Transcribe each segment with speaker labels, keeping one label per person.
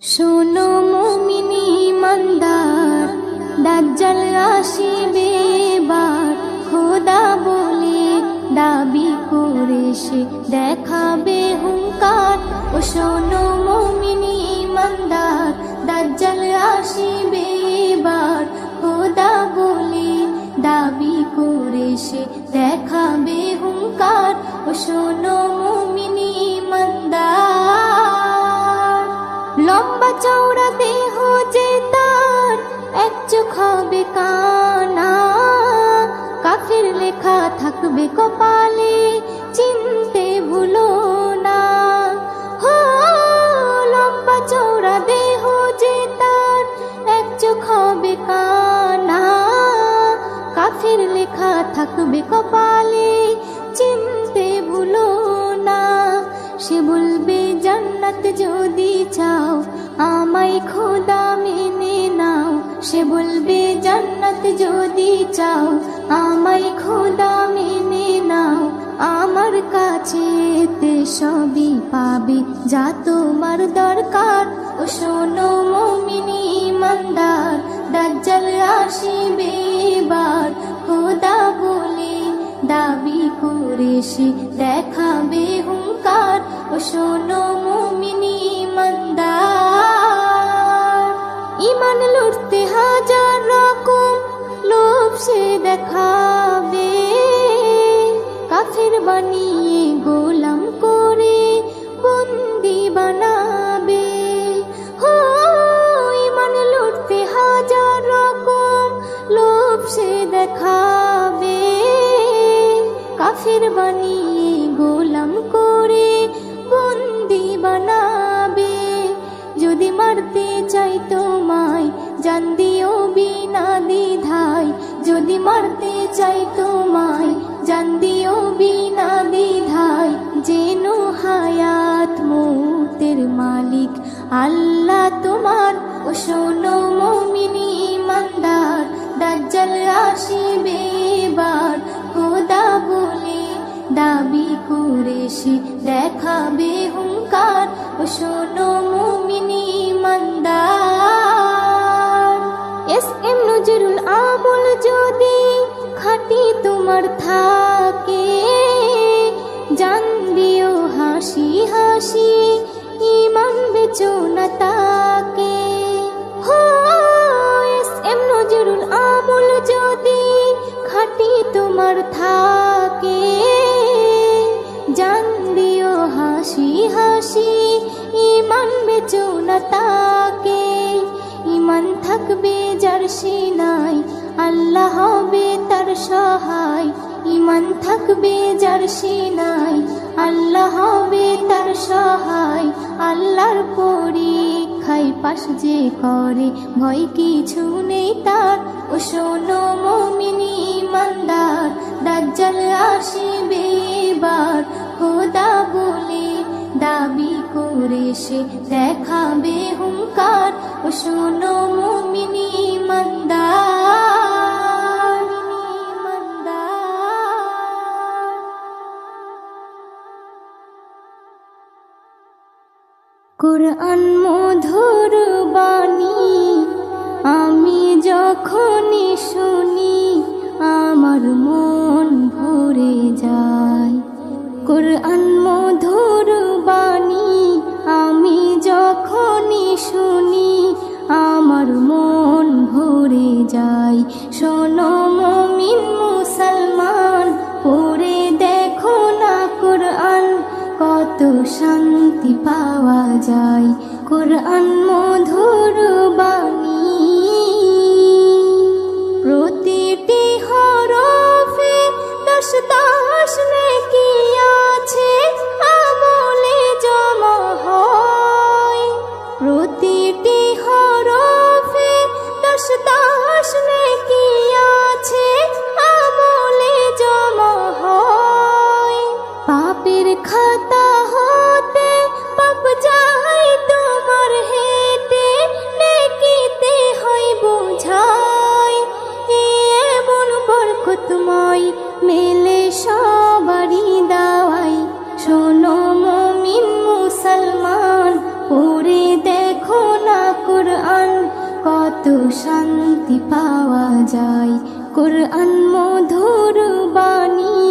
Speaker 1: শোনো মুমিনি ইমানদার, দাজ্জাল আসিবে এবার। খোদা বলে দাবি করে সে দেখাবে হুঙ্কার। ও শোনো মুমিনি ইমানদার, দাজ্জাল আসিবে এবার। খোদা বলে দাবি করে সে দেখাবে হুঙ্কার। ও শোনো মুমিনি ইমানদার, লম্বা চওড়া দেহ যে তার, এক চোখ হবে কানা। কাফের লেখা থাকবে কপালে, চিনতে ভুলো না। হো, লম্বা চওড়া দেহ যে তার, এক চোখ হবে কানা। কাফের লেখা থাকবে কপালে, চিনতে ভুলো না। সে বলবে জান্নাত যদি চাও, আমায় খোদা মেনে নাও। সে বলবে জান্নাত যদি চাও, আমায় খোদা মেনে নাও। আমার কাছে তে সবই পাবে যা তোমার দরকার। ও শোনো মুমিনি ইমানদার, দাজ্জাল আসিবে এবার। খোদা বলে দাবি করে সে দেখাবে হুঙ্কার। ও শোনো মুমিনি ইমানদার, ইমান লুটতে হাজার রকম লোভ সে দেখাবে। কাফের বানিয়ে গোলাম করে বন্দি বানাবে। হো, ইমান লুটতে হাজার রকম লোভ সে দেখাবে। কাফের বানিয়ে গোলাম করে বন্দি বানাবে। যদি মারতে চাই তোমায়, জান দিও বিনা দ্বিধায়। যদি মারতে চাই তোমায়, জান দিও বিনা দ্বিধায়। যেন হায়াত মৌতের মালিক আল্লাহ তোমার। ও শোনো মুমিনি ইমানদার, দাজ্জাল আসিবে এবার। খোদা বলে দাবি করে সে দেখাবে হুঙ্কার। ও শোনো মুমিনি ইমানদার, এস.এম. নজরুল আমল যদি খাঁটি তোমার থাকে, জান দিও হাসি হাসি, ইমান বেচো না তাকে। হো, এস.এম. নজরুল আমল যদি খাঁটি তোমার থাকে, জান দিও হাসি হাসি, ইমান বেচো না তাকে। ইমান থাকবে যার সিনায়, আল্লাহ হবে তার সহায়। ইমান থাকবে যার সিনায়, আল্লাহ হবে তার সহায়। আল্লাহর পরীক্ষায় পাশ যে করে, ভয় কিছু নেই তার। ও শোনো মুমিনি ইমানদার, দাজ্জাল আসিবে এবার। খোদা বলে দাবি করে সে দেখাবে হুঙ্কার। ও শোনো মুমিনি ইমানদার, কুরআন মধুর বাণী আমি যখনই শুনি, আমার মন ভরে যায়। কুরআন মধুর বাণী আমি যখনই শুনি, আমার মন ভরে যায়। শোনো মুমিন মুসলমান, পড়ে দেখো না কুরআন, কত শান্তি পাওয়া যায়। কুরআন মধুর বাণী, প্রতিটি হরফে 10 নেকি আছে, আমলে জমা হয়। প্রতিটি হরফে 10 নেকি আছে, আমলে জমা হয়। পাপের খাতা হতে পাপ যায় তোমার হেঁটে, নেকি কোরআন কত শান্তি পাওয়া যায়। কোরআন মধুর বাণী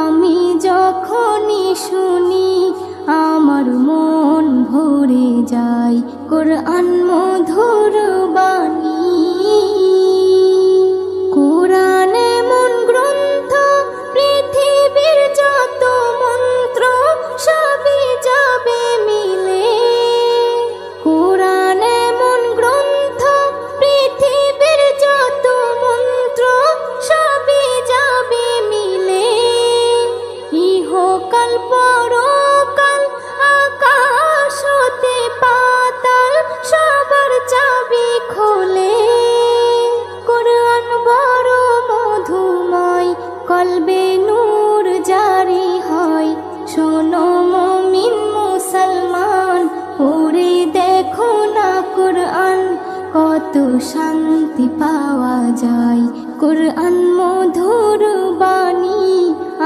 Speaker 1: আমি যখনই শুনি আমার মন ভরে যায়। কোরআন মধুর বাণী। কোরআন এমন গ্রন্থ পৃথিবীর যত মন্ত্র সবই যাবে মিলে। কোরআন এমন গ্রন্থ পৃথিবীর যত মন্ত্র সবই যাবে মিলে। ইহকাল পরকাল আকাশ হতে পাতাল সবার চাবি খোলে। কোরআন বড় মধুময় কলবে নূর জারি হয়। শোনো মুমিন মুসলমান পড়ে দেখো না কোরআন কত শান্তি পাওয়া যায়। কোরআন মধুর বাণী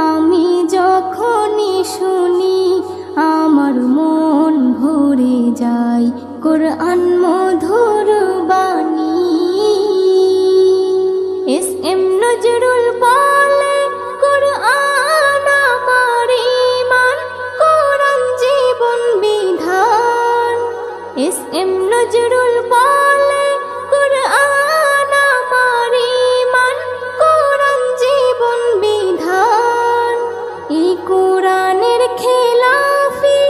Speaker 1: আমি যখনই শুনি আমার মন ভরে যায়। কোরআন মধুর বাণী। এস এম নজরুল বলে কোরআন আমার ঈমান, কোরআন জীবন বিধান। এস এম নজরুল বলে কোরআন আমার ঈমান, কোরআন জীবন বিধান। এই কোরআনের খেলাফি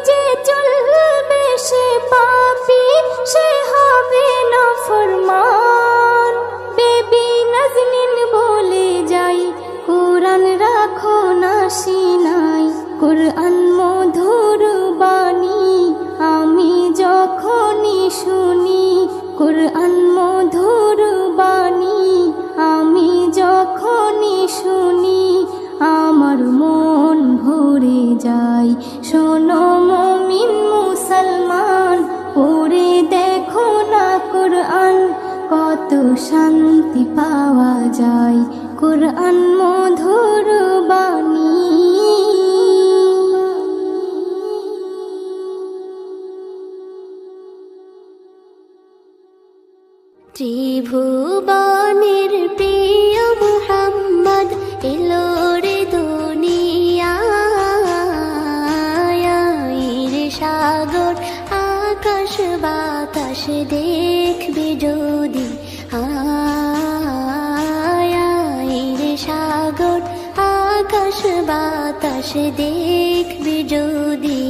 Speaker 1: যে চলবে সে পাপী, সে হবে নাফরমান। বেবি নাজনীন বলে যাই কোরআন রাখো না সিনাই। কোরআন মধুর বাণী আমি যখনই শুনি কোরআন মধুর বাণী আমি যখনই শুনি আমার মন ভরে যায়। শোনো মুমিন মুসলমান পড়ে দেখো না কোরআন কত শান্তি পাওয়া যায়। কোরআন মধুর বাণী।
Speaker 2: ত্রিভুবনের প্রিয় মুহাম্মদ এলো রে দুনিয়ায়। সাগর আকাশ বাতাস দেখবে যদি রে সাগর আকাশ বাতাস দেখবে যদি।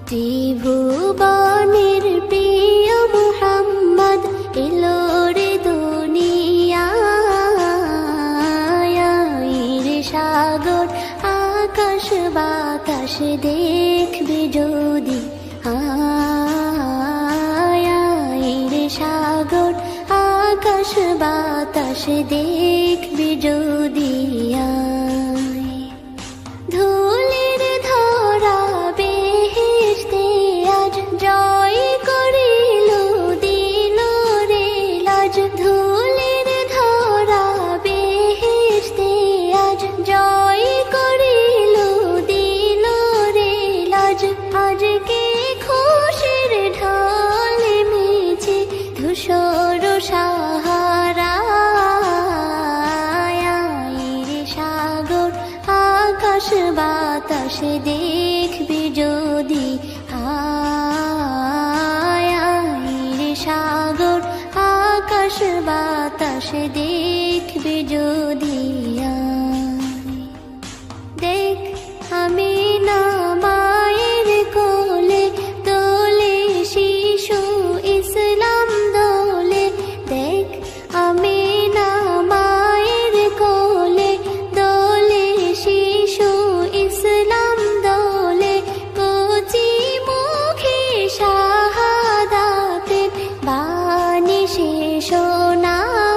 Speaker 2: ত্রিভুবনের প্রিয় মুহাম্মদ এলো রে দুনিয়ায়। সাগর আকাশ বাতাস দেখবে যদি রে সাগর আকাশ বাতাস দেখবে যদি। ধুলির ধরা বেহেশতে আজ জয় করিল দিল রে লাজ। ধুলির ধরা বেহেশতে আজ জয় করিল দিল রে লাজ। আজকে খুশির ঢাল মেছে ধূসর সাহারা। সাগর আকাশ বাতাস দেখবে যদি রে সাগর আকাশ বাতাস দেখবে যদি। দেখ আমি না মায়ের কোলে দোলে শিশু ইসলাম দোলে। দেখ আমি না মায়ের কোলে দোলে শিশু ইসলাম দোলে। কচি মুখে শাহাদাতের বাণী সে শোনায়।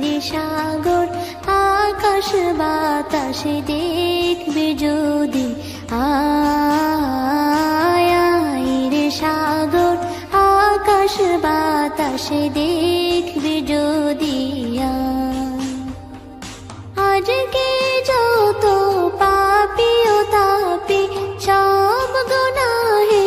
Speaker 2: রে সাগর আকাশ বাতাস দেখবে যদি রে সাগর আকাশ বাতাস দেখবে যদি। আজকে যত পাপী ও তাপী সব গুনাহে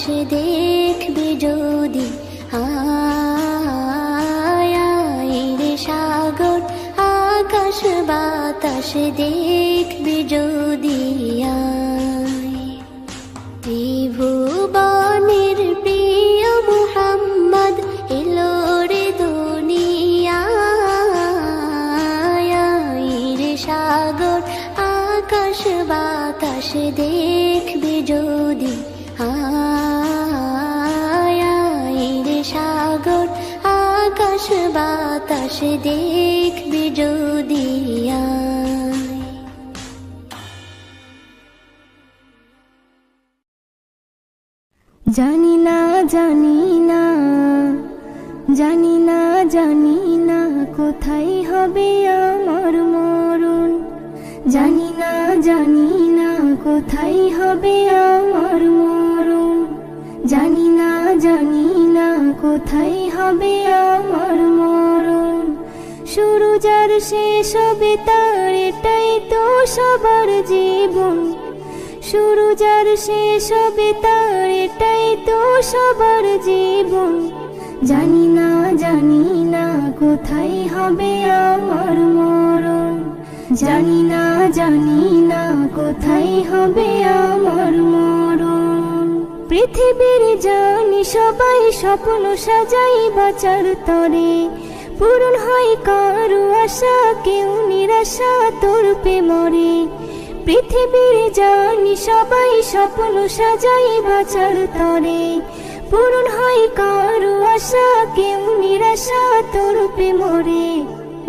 Speaker 2: বাতাসে দেখবে যদি আয় রে সাগর আকাশ বাতাসে দেখবে যদি ত্রিভুবনের প্রিয় মুহাম্মদ এলো রে দুনিয়ায় রে সাগর আকাশ বাতাসে দেখবে যদি আয় রে সাগর আকাশ বাতাসে দেখবে যদি
Speaker 1: জানি না জানি না জানি না জানি না কোথায় হবে আমার মরণ জানি না জানি না কোথায় হবে আমার মরণ জানি না জানি না কোথায় হবে আমার মরণ শুরু যার শেষ হবে তার এটাই তো সবার জীবন শুরু যার শেষ হবে তার এটাই তো সবার জীবন জানি না কোথায় হবে আমার মরণ জানি না কোথায় হবে আমার মরণ পৃথিবীর জানি সবাই স্বপ্ন সাজাই বাঁচার তরে পূরণ হয় কারো আশা কেউ নিরাশা তোরপে মরে পৃথিবীর জানি সবাই স্বপ্ন সাজাই বাঁচার তরে পূরণ হয় কারো আশা কেউ নিরাশা তোরপে মরে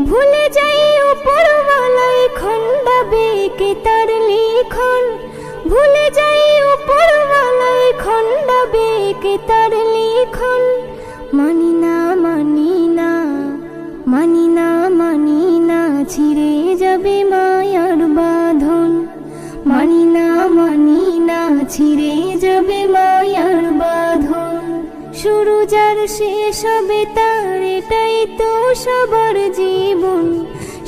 Speaker 1: ভুলে যাই উপরওয়ালায় খন্ডাবে কে তার লিখন ভুলে যাই উপরওয়ালায় খন্ডাবে কে তার লিখন মানি না মানি না মানি না মানি না ছিঁড়ে যাবে মায়ার বাঁধন মানি না ছিঁড়ে যাবে মায়ার বাঁধন শুরু যার শেষ হবে তার এটাই তো সবার জীবন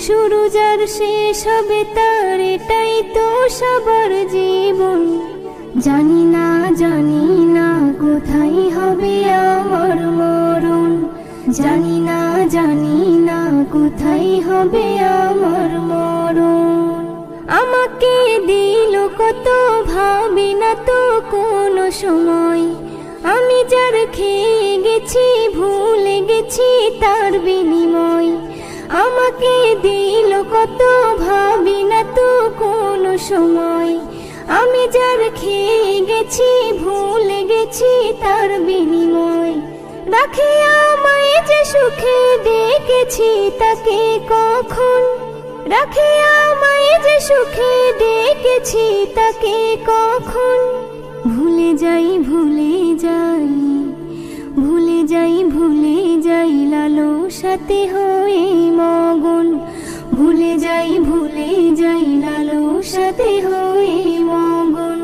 Speaker 1: শুরু যার শেষ হবে তার এটাই তো সবার জীবন জানি না কোথায় হবে আমার মরণ জানি না কোথায় হবে আমার মরণ আমাকে দিল কত ভাবি না তো কোনো সময় আমি যার খেয়ে গেছি ভুলে গেছি তার বিনিময় আমাকে দিল কত ভাবি না তো কোনো সময় আমি যার খেয়ে গেছি ভুলে গেছি তার বিনিময় রাখে আমায় যে সুখে ডেকেছি তাকে কখন রাখে আমায় যে সুখে ডেকেছি তাকে কখন ভুলে যাই লালো সাথে হয়ে মগন ভুলে যাই লালো সাথে হয়ে মগন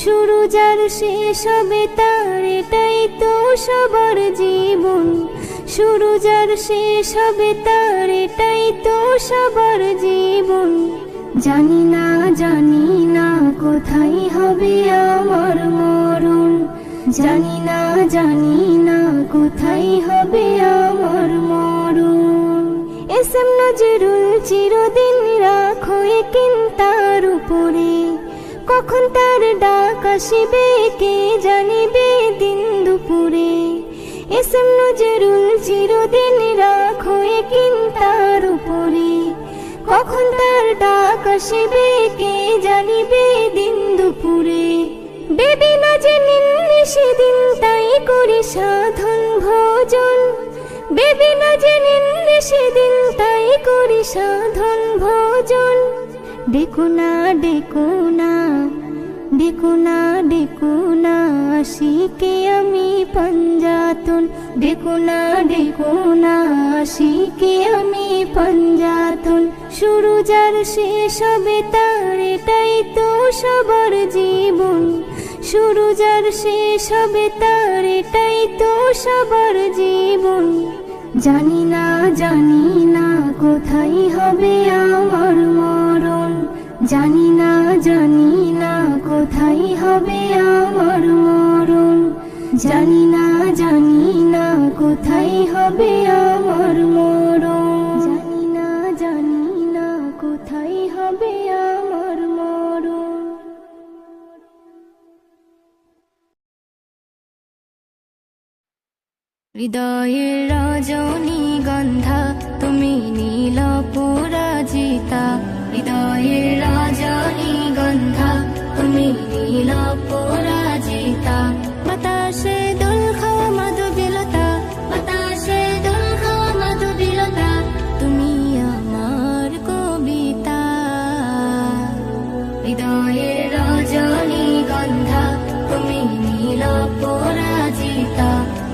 Speaker 1: শুরু যার শেষ হবে তার এটাই তো সবার জীবন শুরু যার শেষ হবে তার এটাই তো সবার জীবন জানি না কোথায় হবে আমার মরণ জানি না কোথায় হবে আমার মরণ এসএম নজরুল চিরদিন রাখো একিন তার উপরে কখন তার ডাক আসিবে কে জানিবে দিন দুপুরে এসএম নজরুল চিরদিন রাখো একিন তার উপরে কখন তার ডাক আসিবে কে জানিবে দিন দুপুরে বেবি না জেনে সেদিন তাই করি সাধন ভোজন বেবি না জেনে সেদিন তাই করি সাধন ভোজন ডেকো না আশিকে আমি পঞ্জাতন ডেকো না আশিকে আমি পঞ্জাতন শুরু যার শেষ হবে তার এটাই তো সবার জীবন শুরু যার শেষ হবে তার এটাই তো সবার জীবন জানি না কোথায় হবে আমার মরণ জানি না কোথায় হবে আমার মরণ জানি না কোথায় হবে আমার মরণ, জানি না কোথায় হবে আমার মরণ। হৃদয়ের রজনীগন্ধা তুমি নীল পরাজিতা, হৃদয়ের রজনীগন্ধা তুমি নীল পরাজিতা। বাতাসে দোল খাওয়া মাধবীলতা, বাতাসে দোল খাওয়া মাধবীলতা, তুমি আমার কবিতা। হৃদয়ের রজনীগন্ধা তুমি নীল পরাজিতা,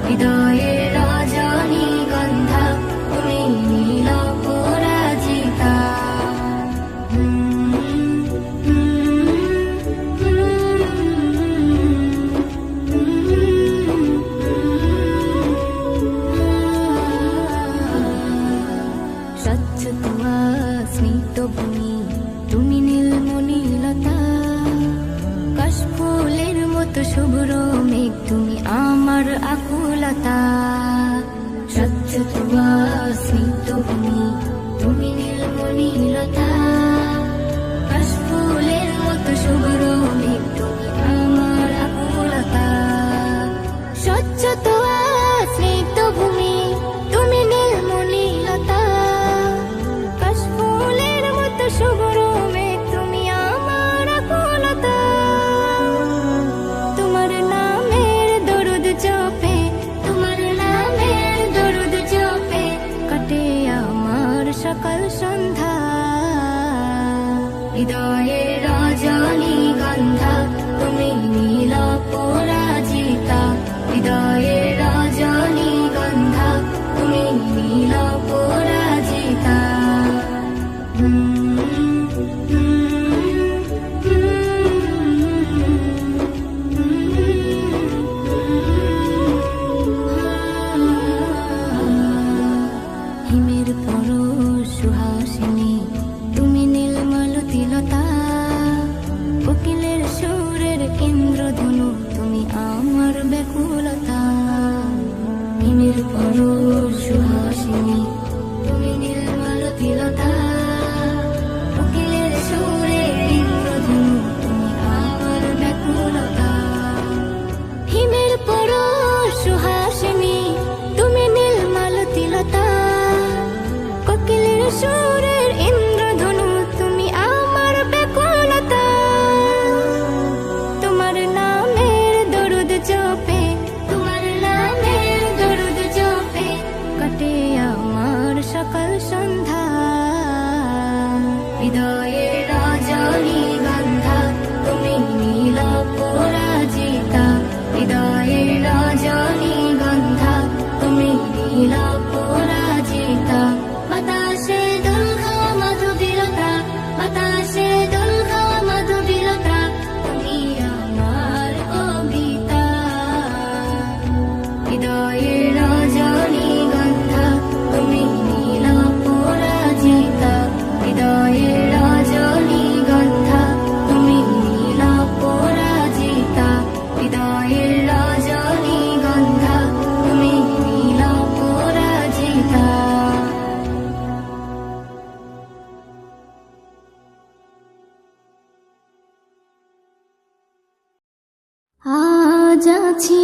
Speaker 1: হৃদয়ের রজনীগন্ধা তুমি নীল পরাজিতা। স্বচ্ছ তুয়া স্নিগ্ধ ভূমি তুমি নীলমণিলতা, কাশফুলের মতো শুভ্র মেঘ তুমি আমার আকুলতা। স্বচ্ছ তুয়া স্নিগ্ধ ভূমি তুমি নীলমণিলতা, কাশফুলের মতো শুভ্র মেঘ তুমি আমার আকুলতা। স্বচ্ছ তুয়া স্নিগ্ধ ভূমি তুমি নীলমণিলতা, কাশফুলের মতো শুভ্র মেঘ তুমি আমার আকুলতা। তোমার নামের দরুদ জপে, তোমার নামের দরুদ জপে কাটে আমার সকাল সন্ধ্যা। হৃদয়ের রজনীগন্ধা তুমি নীল পরাজিতা, হৃদয়ের রজনীগন্ধা তুমি নীল পরাজিতা। হিমের পরশ সুহাসিনী তুমি নীলমালতিলতা, কোকিলের সুরের ইন্দ্রধনু তুমি আমার ব্যাকুলতা। হিমের পরশ সুহাসিনী তুমি নীলমালতিলতা, কোকিলের সুরের ইন্দ্রধনু তুমি আমার ব্যাকুলতা। হিমের পরশ সুহাসিনী তুমি নীলমালতিলতা, কোকিলের সুরের ইন্দ্রধনু তুমি আমার ব্যাকুলতা। তোমার নামের দরুদ জপে, তোমার নামের দরুদ জপে কাটে আমার সকাল সন্ধ্যা। হৃদয়ের রজনীগন্ধা তুমি নীল পরাজিতা, হৃদয়ের রজনীগন্ধা তুমি নীল পরাজিতা। বাতাসে দোল খাওয়া মাধবীলতা, বাতাসে দোল খাওয়া মাধবীলতা, তুমি আমার কবিতা। হৃদয়ের রজনীগন্ধা তুমি নীল পরাজিতা, হৃদয়ের রজনীগন্ধা তুমি নীল পরাজিতা, হৃদয়ের রজনীগন্ধা তুমি নীল পরাজিতা। আজ আছি